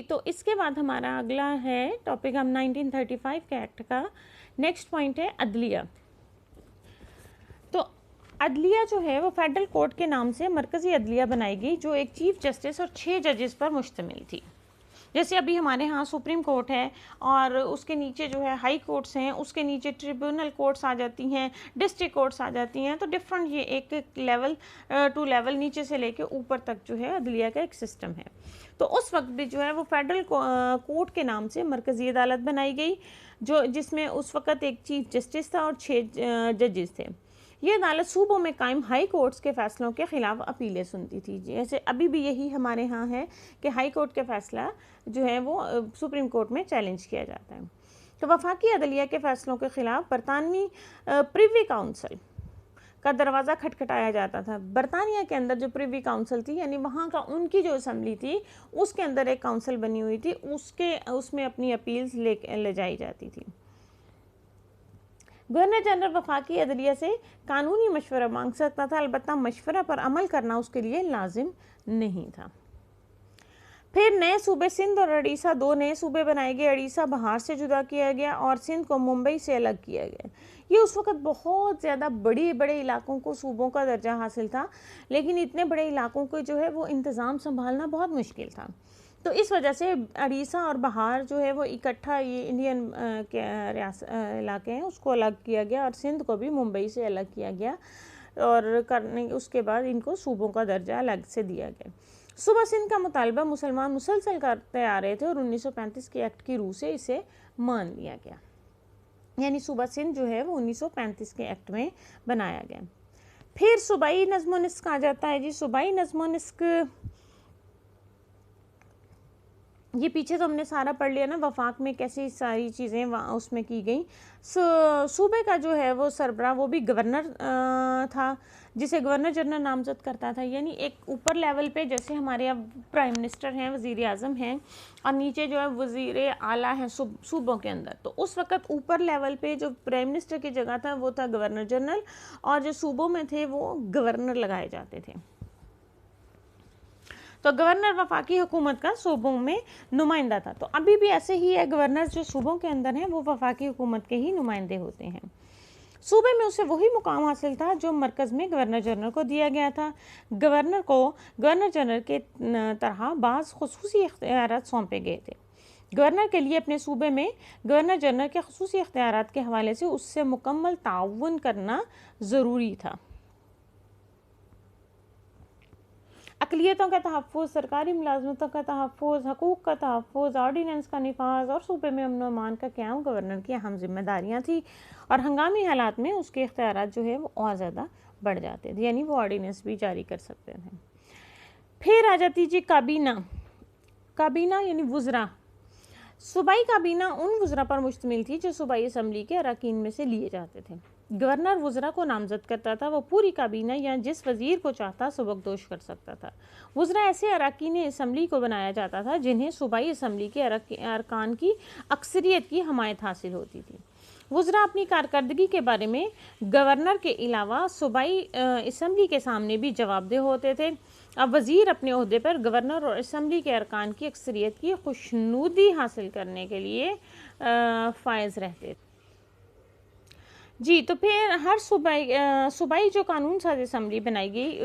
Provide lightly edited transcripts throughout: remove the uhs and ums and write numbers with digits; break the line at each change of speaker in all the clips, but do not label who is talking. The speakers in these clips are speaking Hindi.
जी, तो इसके बाद हमारा अगला है टॉपिक हम 1935 के एक्ट का नेक्स्ट पॉइंट है अदलिया। तो अदलिया जो है वो फेडरल कोर्ट के नाम से मरकज़ी अदलिया बनाई गई, जो एक चीफ जस्टिस और 6 जजेस पर मुश्तमिल थी। जैसे अभी हमारे यहाँ सुप्रीम कोर्ट है और उसके नीचे जो है हाई कोर्ट्स हैं, उसके नीचे ट्रिब्यूनल कोर्ट्स आ जाती हैं, डिस्ट्रिक्ट कोर्ट्स आ जाती हैं। तो डिफरेंट ये एक लेवल टू लेवल नीचे से लेके ऊपर तक जो है अदलिया का एक सिस्टम है। तो उस वक्त भी जो है वो फेडरल कोर्ट के नाम से मरकज़ी अदालत बनाई गई, जो जिसमें उस वक्त एक चीफ जस्टिस था और 6 जजेस थे। ये अदालत सूबों में कायम हाई कोर्ट्स के फ़ैसलों के ख़िलाफ़ अपीलें सुनती थी। जैसे अभी भी यही हमारे यहाँ है कि हाई कोर्ट के फ़ैसला जो है वो सुप्रीम कोर्ट में चैलेंज किया जाता है। तो वफाकी अदलिया के फ़ैसलों के ख़िलाफ़ बरतानवी प्रिवी काउंसिल का दरवाज़ा खटखटाया जाता था। बरतानिया के अंदर जो प्रिवी काउंसिल थी, यानी वहाँ का उनकी जो असम्बली थी, उसके अंदर एक काउंसिल बनी हुई थी, उसमें अपनी अपील्स ले जाई जाती थी। गवर्नर जनरल वफाकी अदलिया से कानूनी मशवरा मांग सकता था, अलबत्ता मशवरा पर अमल करना उसके लिए लाजिम नहीं था। फिर नए सूबे सिंध और उड़ीसा, 2 नए सूबे बनाए गए। उड़ीसा बिहार से जुदा किया गया और सिंध को मुंबई से अलग किया गया। ये उस वक्त बहुत ज़्यादा बड़े इलाकों को सूबों का दर्जा हासिल था, लेकिन इतने बड़े इलाकों को जो है वो इंतज़ाम संभालना बहुत मुश्किल था। तो इस वजह से उड़ीसा और बिहार जो है वो इकट्ठा ये इंडियन के इलाके हैं, उसको अलग किया गया और सिंध को भी मुंबई से अलग किया गया और करने उसके बाद इनको सूबों का दर्जा अलग से दिया गया। सूबा सिंध का मुतालबा मुसलमान मुसलसल करते आ रहे थे और 1935 के एक्ट की रूह से इसे मान लिया गया, यानी सूबा सिंध जो है वो 1935 के एक्ट में बनाया गया। फिर सूबाई नज़्म व निस्क आ जाता है जी। सूबाई नज़्म व निस्क ये पीछे तो हमने सारा पढ़ लिया ना, वफाक में कैसी सारी चीज़ें उसमें की गई। सूबे का जो है वो सरबराह वो भी गवर्नर था, जिसे गवर्नर जनरल नामजद करता था। यानी एक ऊपर लेवल पे जैसे हमारे यहाँ प्राइम मिनिस्टर हैं, वज़ीर आज़म हैं और नीचे जो है वज़ीर आला हैं सूबों के अंदर। तो उस वक़्त ऊपर लेवल पे जो प्राइम मिनिस्टर की जगह था वो था गवर्नर जनरल, और जो सूबों में थे वो गवर्नर लगाए जाते थे। तो गवर्नर वफाकी हुकूमत का सूबों में नुमाइंदा था। तो अभी भी ऐसे ही है, गवर्नर जो सूबों के अंदर हैं वो वफाकी हुकूमत के ही नुमाइंदे होते हैं। सूबे में उसे वही मुकाम हासिल था जो मरकज़ में गवर्नर जनरल को दिया गया था। गवर्नर को गवर्नर जनरल के तरह बाज़ खुसूसी इख्तियारात सौंपे गए थे। गवर्नर के लिए अपने सूबे में गवर्नर जनरल के खुसूसी इख्तियारात के हवाले से उससे मुकम्मल ताउन करना ज़रूरी था। अक़लियतों का तहफ़्फ़ुज़, सरकारी मुलाज़मतों का तहफ़्फ़ुज़, हकूक़ का तहफ़्फ़ुज़, ऑर्डिनेंस का निफाज़ और सूबे में अमन व अमान का क़याम गवर्नर की अहम ज़िम्मेदारियाँ थी, और हंगामी हालात में उसके इख्तियारात जो है वो और ज़्यादा बढ़ जाते थे, यानी वो ऑर्डिनेंस भी जारी कर सकते थे। फिर आ जाती जी काबीना। काबीना यानी वुज़रा। सूबाई काबीना उन वुज़रा पर मुश्तमिल थी जो सूबाई असम्बली के अरकान में से लिए जाते थे। गवर्नर वुज़रा को नामज़द करता था, वो पूरी काबीना या जिस वज़ीर को चाहता सबकदोश कर सकता था। वुज़रा ऐसे अरकान असम्बली को बनाया जाता था जिन्हें सूबाई असम्बली के अरकान की अक्सरियत की हमायत हासिल होती थी। वुज़रा अपनी कारकर्दगी के बारे में गवर्नर के अलावा सूबाई असम्बली के सामने भी जवाबदेह होते थे। अब वज़ीर अपने ओहदे पर गवर्नर और असम्बली के अरकान की अक्सरियत की खुशनुदी हासिल करने के लिए फायज़ रहते थे जी। तो फिर हर सूबाई जो कानून साज असम्बली बनाई गई,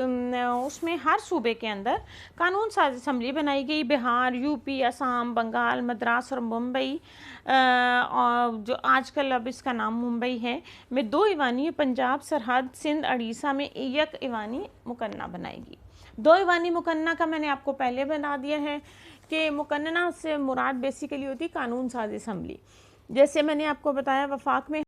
उसमें हर सूबे के अंदर कानून साज असम्बली बनाई गई। बिहार, यूपी, असम, बंगाल, मद्रास और मुंबई, और जो आजकल अब इसका नाम मुंबई है, में 2 ईवानी, पंजाब, सरहद, सिंध, उड़ीसा में 1 ईवानी मुकन्ना बनाएगी। 2 ईवानी मुकन्ना का मैंने आपको पहले बता दिया है कि मुकन्ना से मुराद बेसिकली होती कानून साज असम्बली। जैसे मैंने आपको बताया वफाक में